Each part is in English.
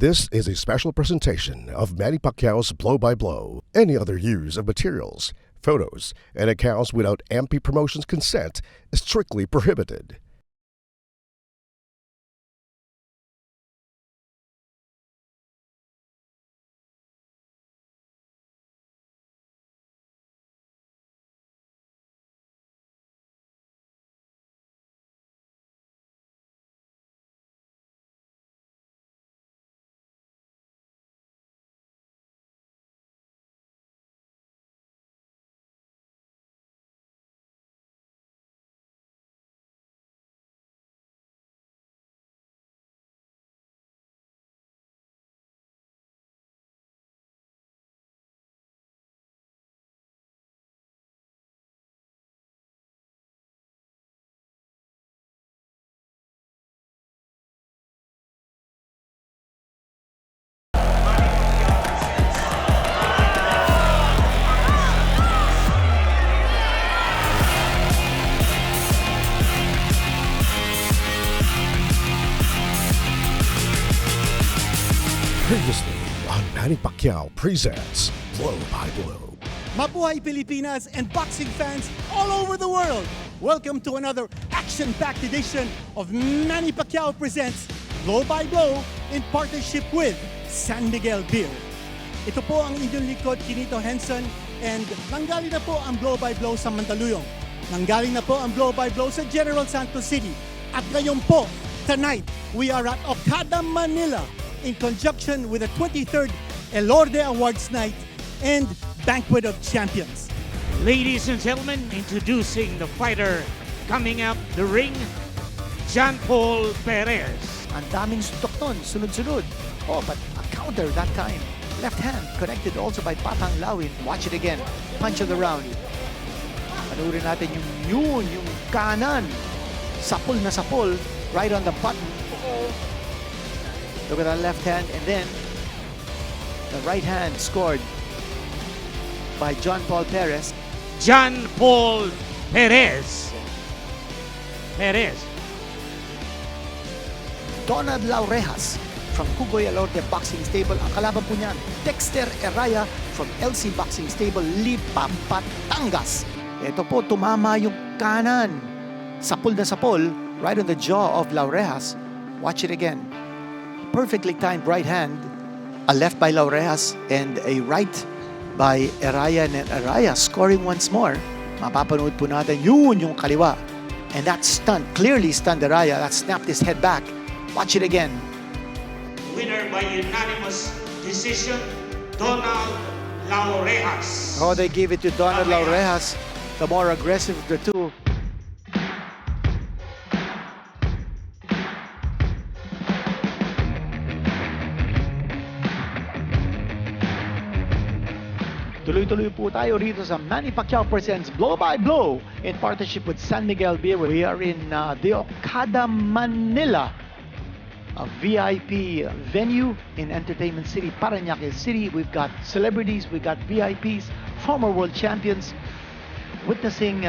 This is a special presentation of Manny Pacquiao's Blow by Blow. Any other use of materials, photos, and accounts without MP Promotions' consent is strictly prohibited. Previously on Manny Pacquiao presents Blow by Blow. Mabuhay Pilipinas and boxing fans all over the world! Welcome to another action-packed edition of Manny Pacquiao presents Blow by Blow in partnership with San Miguel Beer. Ito po ang inyong likod, Kinito Henson, and nanggaling na po ang Blow by Blow sa Mandaluyong. Nanggaling na po ang Blow by Blow sa General Santos City. At ngayon po, tonight, we are at Okada, Manila, in conjunction with the 23rd Elorde Awards Night and Banquet of Champions. Ladies and gentlemen, introducing the fighter coming up the ring, John Paul Perez. Ang daming suntok nun, sunod-sunod. Oh, but a counter that time. Left hand connected also by Patang Lawin. Watch it again. Punch of the round. Panurin natin yung kanan. Sapul na sapul. Right on the button. Look at that left hand, and then the right hand scored by John Paul Perez. John Paul Perez. Perez. Donald Laurejas from Cugoy Elorde Boxing Stable. Ang kalaban po niyan, Dexter Eraya from LC Boxing Stable, Lipa, Batangas. Ito po, tumama yung kanan. Sapul na sapul, right on the jaw of Laurejas. Watch it again. Perfectly timed right hand, a left by Laurejas and a right by Eraya, and Eraya scoring once more. Mapapanood po natin yung kaliwa. And that stunned, clearly stunned Eraya. That snapped his head back. Watch it again. Winner by unanimous decision, Donald Laurejas. Oh, they gave it to Donald Laurejas, the more aggressive of the two. Tuloy-tuloy po tayo rito sa Manny Pacquiao presents Blow by Blow in partnership with San Miguel Beer. We are in the Okada, Manila, a VIP venue in Entertainment City, Parañaque City. We've got celebrities, we've got VIPs, former world champions, witnessing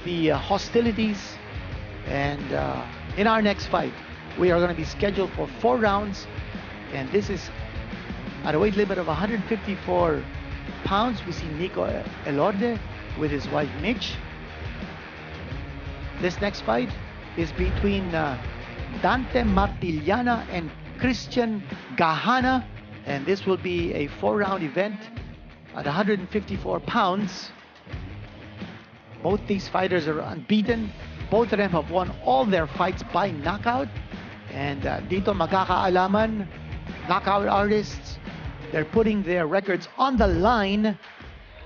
the hostilities. And in our next fight, we are going to be scheduled for 4 rounds. And this is at a weight limit of 154 pounds. We see Nico Elorde with his wife Mitch. This next fight is between Dante Martillana and Christian Gajana, and this will be a 4-round event at 154 pounds. Both these fighters are unbeaten. Both of them have won all their fights by knockout, and dito magkakaalaman, knockout artists. They're putting their records on the line.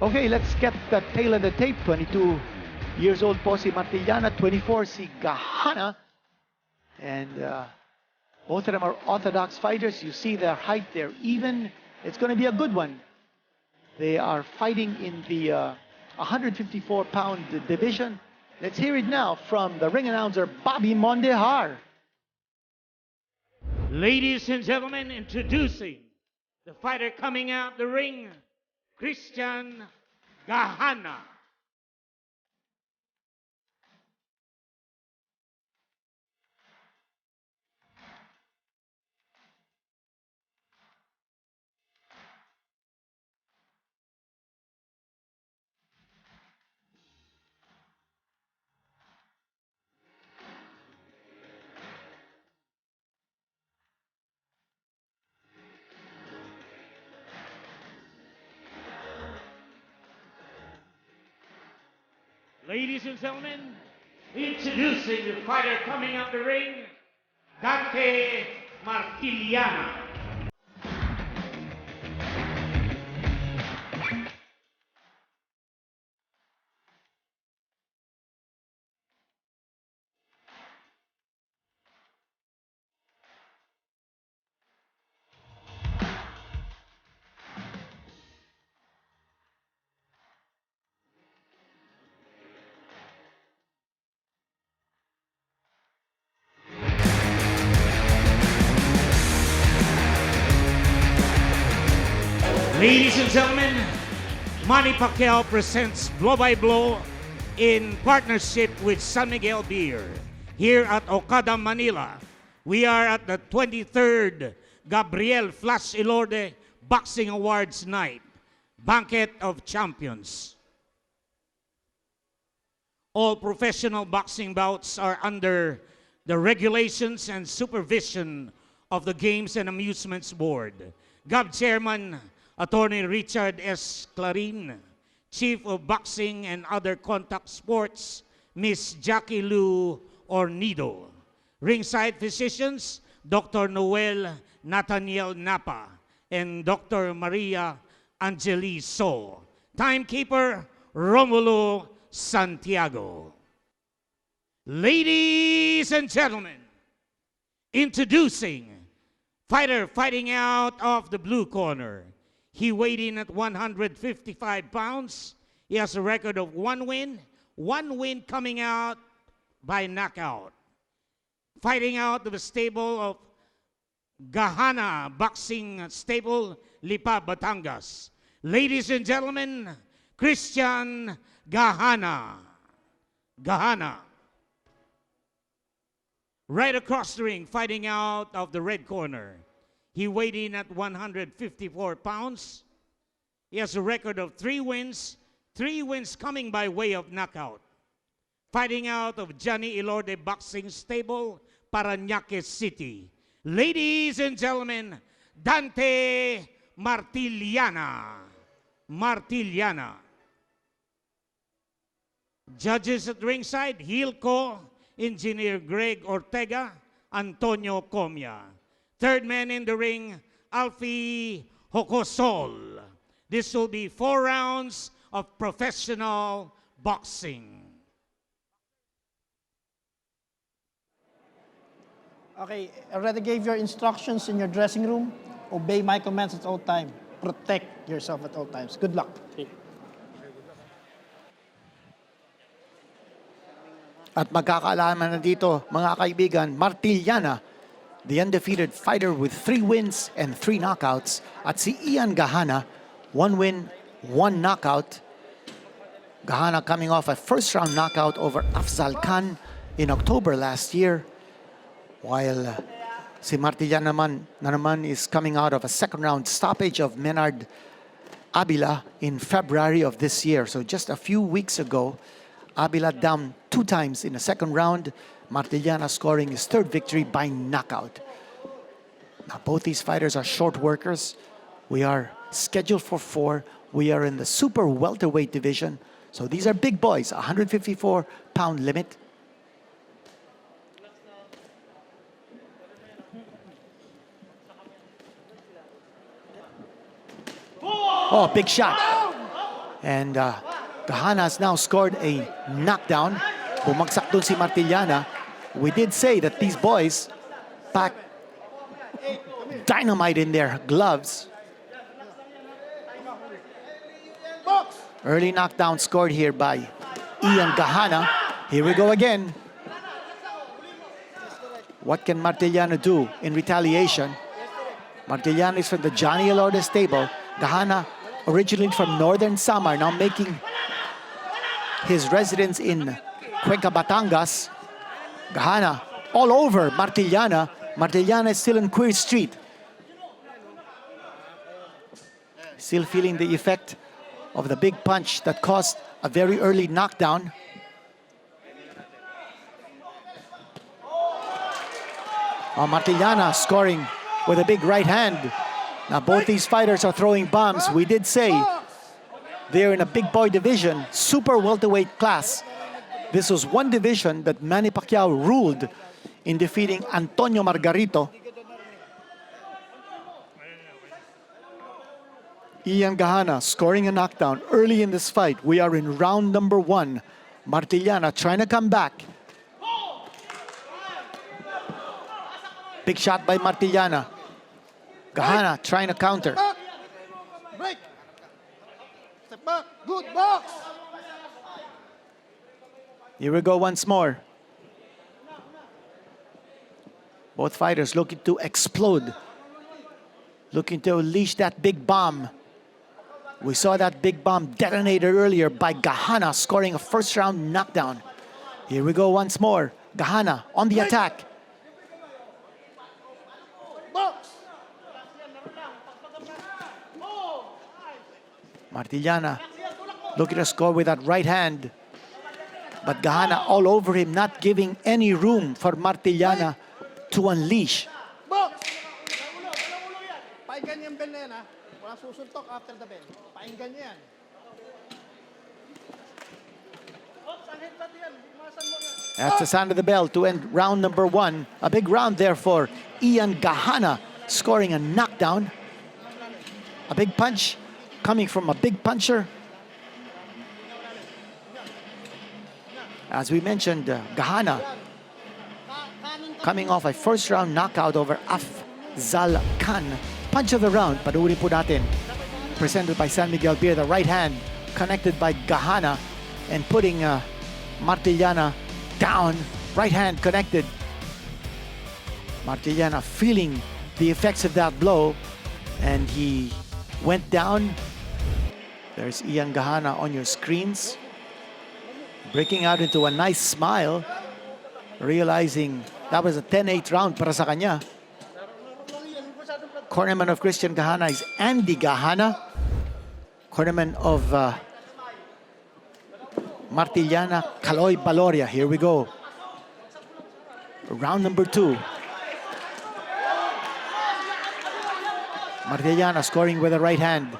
Okay, let's get the tail of the tape. 22 years old po si Martillana, 24 si Gajana. And both of them are orthodox fighters. You see their height, they're even. It's going to be a good one. They are fighting in the 154-pound division. Let's hear it now from the ring announcer, Bobby Mondejar. Ladies and gentlemen, introducing the fighter coming out the ring, Christian Gajana. Ladies and gentlemen, introducing the fighter coming up the ring, Dante Martillana. Ladies and gentlemen, Manny Pacquiao presents Blow by Blow in partnership with San Miguel Beer here at Okada, Manila. We are at the 23rd Gabriel Flash Ilorde Boxing Awards Night, Banquet of Champions. All professional boxing bouts are under the regulations and supervision of the Games and Amusements Board. GAB Chairman, Attorney Richard S. Clarin, Chief of Boxing and Other Contact Sports, Miss Jackie Lou Ornido. Ringside physicians, Dr. Noel Nathaniel Napa and Dr. Maria Angeli So. Timekeeper, Romulo Santiago. Ladies and gentlemen, introducing fighter fighting out of the blue corner. He weighed in at 155 pounds. He has a record of one win coming out by knockout. Fighting out of the stable of Gajana Boxing Stable, Lipa, Batangas. Ladies and gentlemen, Christian Gajana. Gajana. Right across the ring, fighting out of the red corner. He weighed in at 154 pounds. He has a record of 3 wins coming by way of knockout. Fighting out of Johnny Ilorde Boxing Stable, Parañaque City. Ladies and gentlemen, Dante Martillana. Martillana. Judges at ringside, Hilco, Engineer Greg Ortega, Antonio Comia. Third man in the ring, Alfie Hocosol. This will be 4 rounds of professional boxing. Okay, already gave your instructions in your dressing room. Obey my commands at all times. Protect yourself at all times. Good luck. At magkakaalaman na dito, mga kaibigan, Martillana, the undefeated fighter with 3 wins and 3 knockouts. At si Ian Gajana, 1 win, 1 knockout. Gajana coming off a first-round knockout over Afzal Khan in October last year. While si Martillana naman is coming out of a second-round stoppage of Menard Abila in February of this year. So just a few weeks ago, Abila down 2 times in the second round. Martillana scoring his 3rd victory by knockout. Now, both these fighters are short workers. We are scheduled for 4. We are in the super welterweight division. So these are big boys, 154-pound limit. Oh, big shot. And Gajana has now scored a knockdown. Bumagsak dun si Martillana. We did say that these boys pack dynamite in their gloves. Early knockdown scored here by Ian Gajana. Here we go again. What can Martillana do in retaliation? Martillana is from the Johnny Ilorde stable. Gajana, originally from Northern Samar, now making his residence in Cuenca, Batangas. Gajana all over Martillana. Martillana is still in Queer Street. Still feeling the effect of the big punch that caused a very early knockdown. Martillana scoring with a big right hand. Now both these fighters are throwing bombs. We did say they're in a big boy division, super welterweight class. This was one division that Manny Pacquiao ruled in defeating Antonio Margarito. Ian Gajana scoring a knockdown early in this fight. We are in round number 1. Martillana trying to come back. Big shot by Martillana. Gajana trying to counter. Break. Step back. Good box. Here we go once more. Both fighters looking to explode. Looking to unleash that big bomb. We saw that big bomb detonated earlier by Gajana scoring a first round knockdown. Here we go once more. Gajana on the attack. Box. Martillana looking to score with that right hand. But Gajana all over him, not giving any room for Martillana to unleash. Box. Painggan yung bell na yan, ha? Walang susuntok after the bell. Painggan yan. That's the sound of the bell to end round number 1. A big round there for Ian Gajana, scoring a knockdown. A big punch coming from a big puncher. As we mentioned, Gajana coming off a first round knockout over Afzal Khan. Punch of the round, panuuri po natin. Presented by San Miguel Beer, the right hand connected by Gajana and putting Martillana down. Right hand connected. Martillana feeling the effects of that blow and he went down. There's Ian Gajana on your screens. Breaking out into a nice smile, realizing that was a 10-8 round para sa kanya. Cornerman of Christian Gajana is Andy Gajana. Cornerman of Martillana, Kaloy Baloria. Here we go. Round number 2. Martillana scoring with the right hand.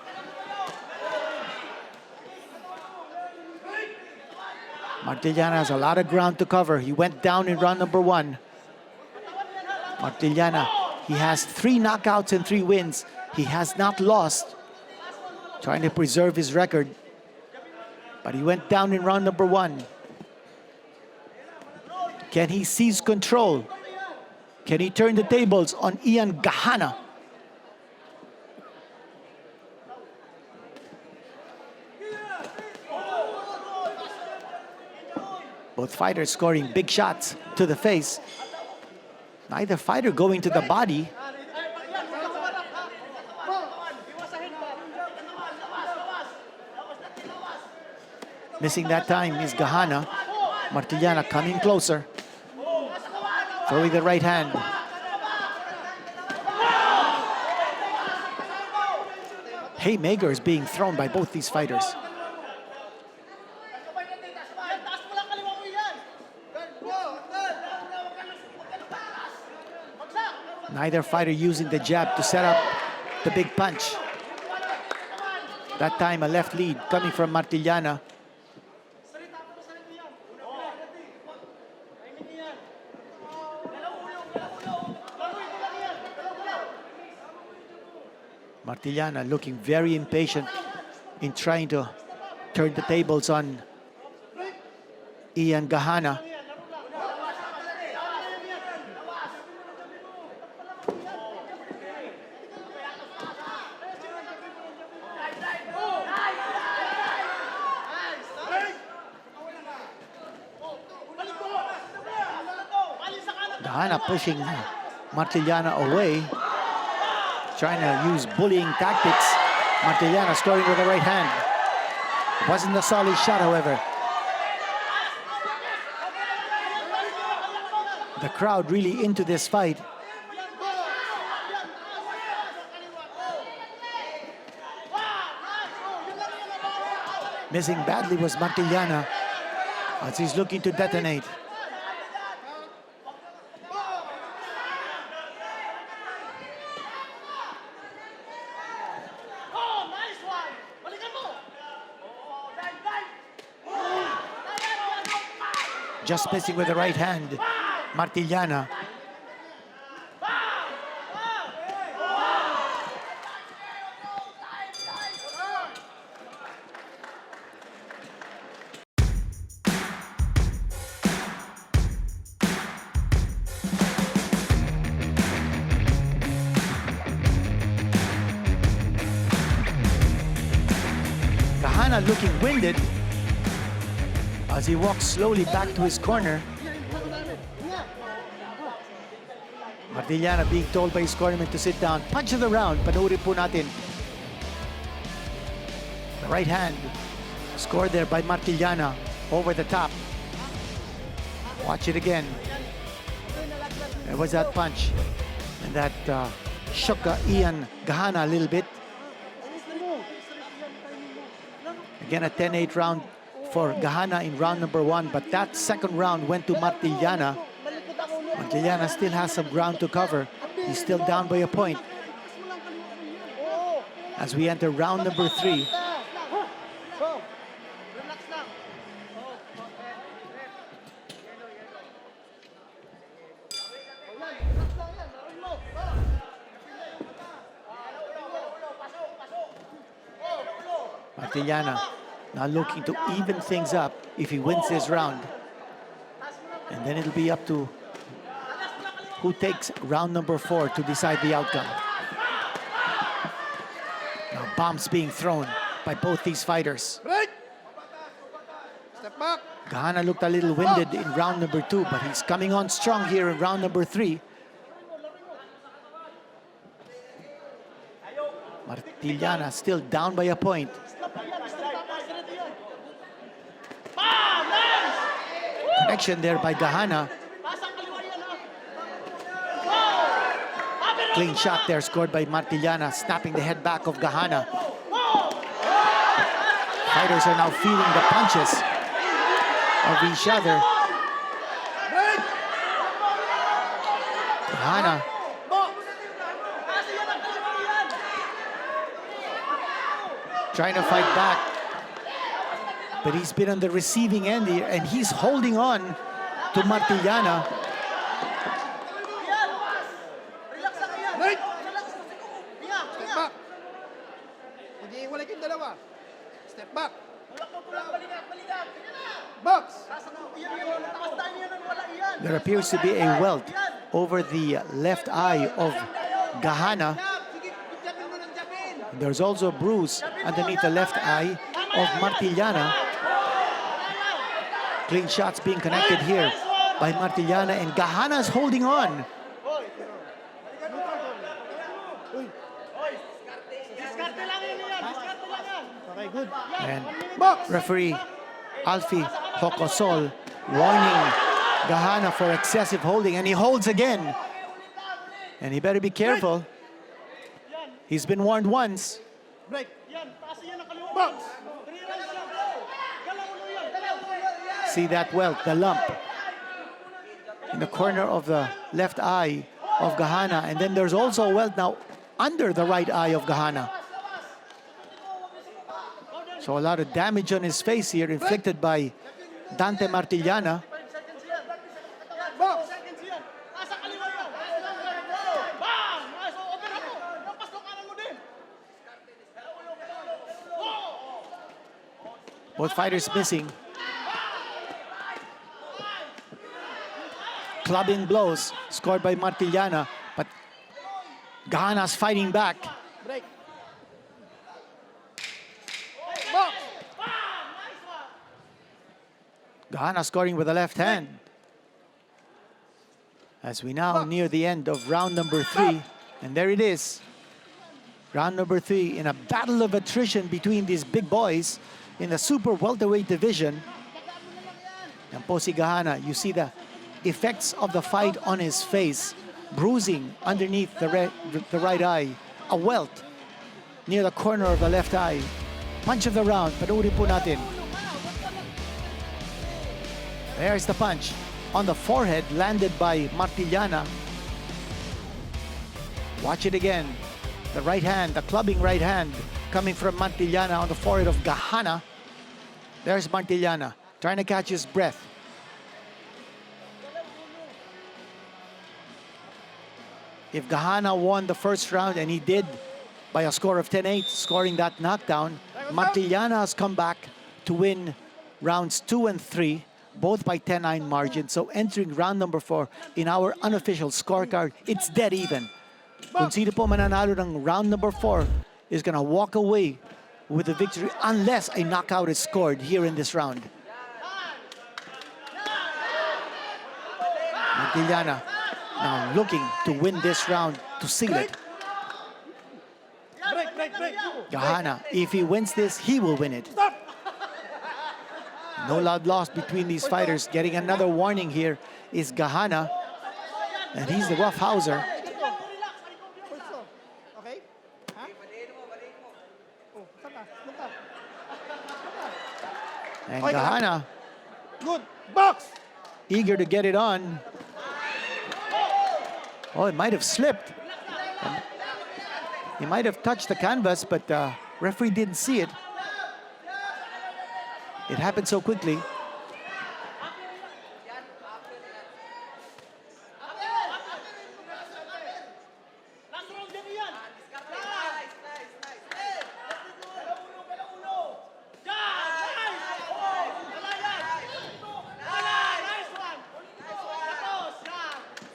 Martillana has a lot of ground to cover. He went down in round number 1. Martillana, he has 3 knockouts and 3 wins. He has not lost. Trying to preserve his record. But he went down in round number 1. Can he seize control? Can he turn the tables on Ian Gajana? Both fighters scoring big shots to the face. Neither fighter going to the body. Missing that time is Gajana. Martillana coming closer. Throwing the right hand. Haymakers being thrown by both these fighters. Neither fighter using the jab to set up the big punch. That time a left lead coming from Martillana. Martillana looking very impatient in trying to turn the tables on Ian Gajana. Gajana pushing Martillana away. Trying to use bullying tactics. Martillana scoring with the right hand. Wasn't a solid shot, however. The crowd really into this fight. Missing badly was Martillana as he's looking to detonate. just missing with the right hand. Martillana. Gajana looking winded as he walks slowly back to his corner. Martillana being told by his cornerman to sit down. Punch of the round, panoorin po natin. The right hand scored there by Martillana over the top. Watch it again. There was that punch, and that shook Ian Gajana a little bit. Again, a 10-8 round for Gajana in round number 1, but that second round went to Martillana. Martillana still has some ground to cover. He's still down by a point. As we enter round number 3. Martillana now looking to even things up if he wins this round. And then it'll be up to who takes round number 4 to decide the outcome. Now bombs being thrown by both these fighters. Step back. Gajana looked a little winded in round number 2, but he's coming on strong here in round number 3. Martillana still down by a point. Connection there by Gajana. Clean shot there scored by Martillana, snapping the head back of Gajana. Fighters are now feeling the punches of each other. Gajana trying to fight back, but he's been on the receiving end here, and he's holding on to Martillana. Step back. Box. There appears to be a welt over the left eye of Gajana. There's also a bruise underneath the left eye of Martillana. Clean shots being connected here by Martillana, and Gajana's holding on. And referee Alfie Hocosol warning Gajana for excessive holding, and he holds again. And he better be careful. He's been warned once. See that welt, the lump in the corner of the left eye of Gajana, and then there's also a welt now under the right eye of Gajana. So a lot of damage on his face here inflicted by Dante Martillana. Both fighters missing. Clubbing blows scored by Martillana, but Gajana's fighting back. Gajana scoring with the left hand. As we now near the end of round number 3, and there it is. Round number 3 in a battle of attrition between these big boys in the super welterweight division. And Posi Gajana, you see the effects of the fight on his face. Bruising underneath the right eye. A welt near the corner of the left eye. Punch of the round, panoorin po natin. There's the punch on the forehead landed by Martillana. Watch it again. The right hand, the clubbing right hand coming from Martillana on the forehead of Gajana. There's Martillana trying to catch his breath. if Gajana won the first round, and he did by a score of 10-8, scoring that knockdown, Martillana has come back to win rounds 2 and 3, both by 10-9 margin. So entering round number 4 in our unofficial scorecard, it's dead even. Kung sino po mananalo ng round number 4 is gonna walk away with the victory unless a knockout is scored here in this round. Martillana now looking to win this round to seal it. Gajana, if he wins this, he will win it. No loud loss between these fighters. Getting another warning here is Gajana, and he's the roughhouser. And Gajana, Good box. eager to get it on. Oh, it might have slipped. He might have touched the canvas, but the referee didn't see it. It happened so quickly.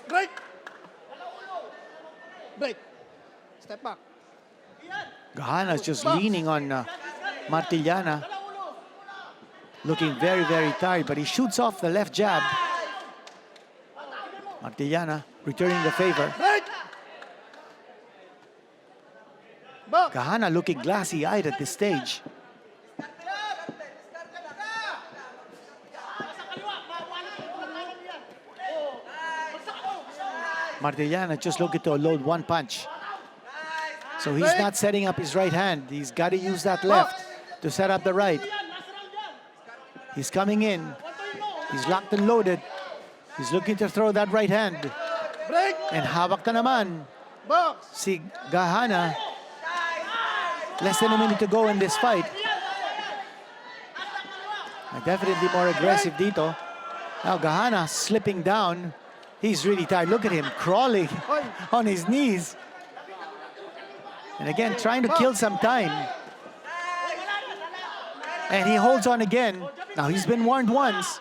Break. Break. Step back. Gajana's just leaning on Martillana. Looking very, very tired, but he shoots off the left jab. Martillana returning the favor. Break. Box. Gajana looking glassy-eyed at this stage. Martillana just looking to load one punch. So he's not setting up his right hand. He's got to use that left to set up the right. He's coming in. He's locked and loaded. He's looking to throw that right hand. Break. And hawak na naman Box. si Gajana. Less than a minute to go in this fight. Definitely more aggressive dito. Now Gajana slipping down. He's really tired. Look at him crawling on his knees. And again, trying to kill some time. And he holds on again. Now he's been warned once.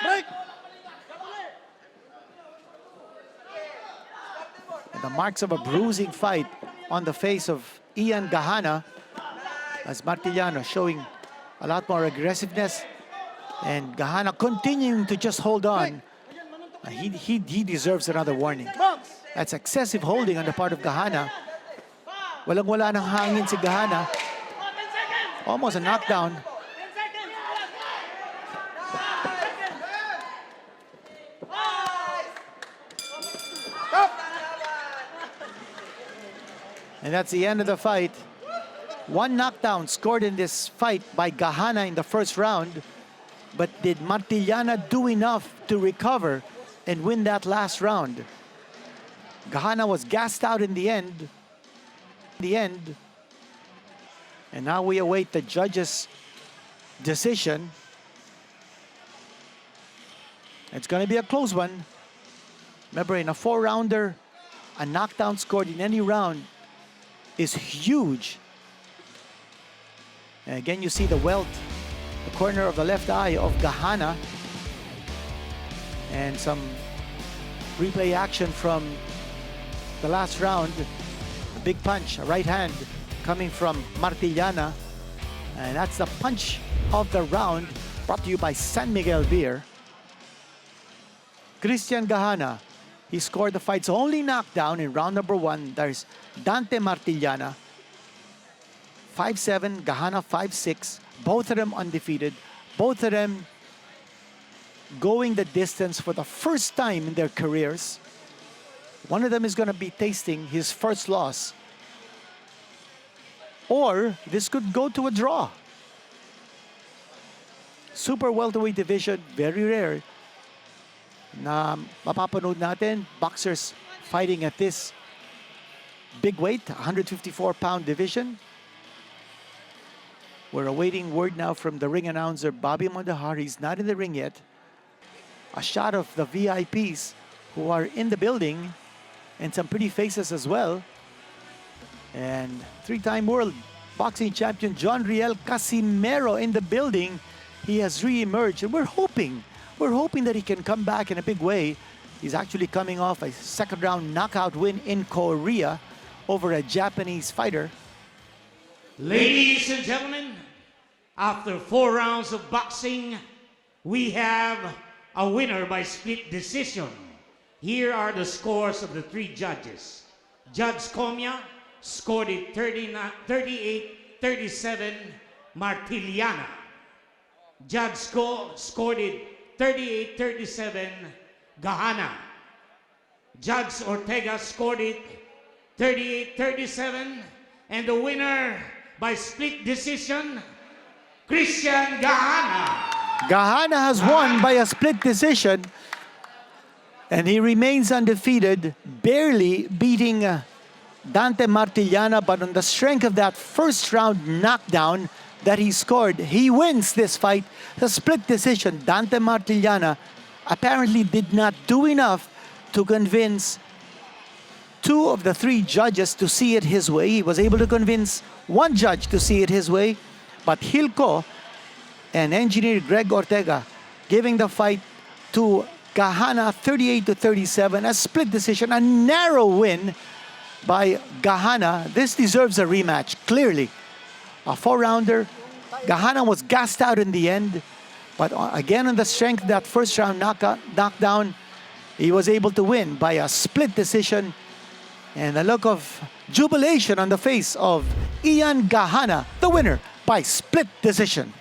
Break. And the marks of a bruising fight on the face of Ian Gajana, as Martillana showing a lot more aggressiveness, and Gajana continuing to just hold on. He deserves another warning. Box. That's excessive holding on the part of Gajana. Walang-wala ng hangin si Gajana. Almost a knockdown. And that's the end of the fight. One knockdown scored in this fight by Gajana in the first round. But did Martillana do enough to recover and win that last round? Gajana was gassed out in the end. And now we await the judge's decision. It's going to be a close one. Remember, in a 4-rounder, a knockdown scored in any round is huge. And again, you see the welt, the corner of the left eye of Gajana, and some replay action from the last round. A big punch, a right hand coming from Martillana, and that's the punch of the round, brought to you by San Miguel Beer. Christian Gajana, he scored the fight's only knockdown in round number 1. There's Dante Martillana, 5'7", Gajana 5'6", both of them undefeated, both of them going the distance for the first time in their careers. One of them is going to be tasting his first loss. Or this could go to a draw. Super welterweight division, very rare na mapapanood natin boxers fighting at this big weight, 154-pound division. We're awaiting word now from the ring announcer, Bobby Mondahar. He's not in the ring yet. a shot of the VIPs who are in the building and some pretty faces as well. And three-time world boxing champion John Riel Casimero in the building. He has re-emerged, and we're hoping that he can come back in a big way. He's actually coming off a second-round knockout win in Korea over a Japanese fighter. Ladies and gentlemen, after 4 rounds of boxing, we have a winner by split decision. Here are the scores of the 3 judges. Judge Comia scored it 38-37 Martillana. Judge Go scored it 38-37 Gajana. Judge Ortega scored it 38-37, and the winner by split decision, Christian Gajana. Gajana has won by a split decision, and he remains undefeated, barely beating Dante Martillana, but on the strength of that first round knockdown that he scored, he wins this fight. The split decision. Dante Martillana apparently did not do enough to convince 2 of the 3 judges to see it his way. He was able to convince 1 judge to see it his way, but Hilco and engineer Greg Ortega giving the fight to Gajana 38-37, a split decision, a narrow win by Gajana. This deserves a rematch, clearly. A 4-rounder. Gajana was gassed out in the end, but again on the strength of that first round knockdown, he was able to win by a split decision, and a look of jubilation on the face of Ian Gajana, the winner by split decision.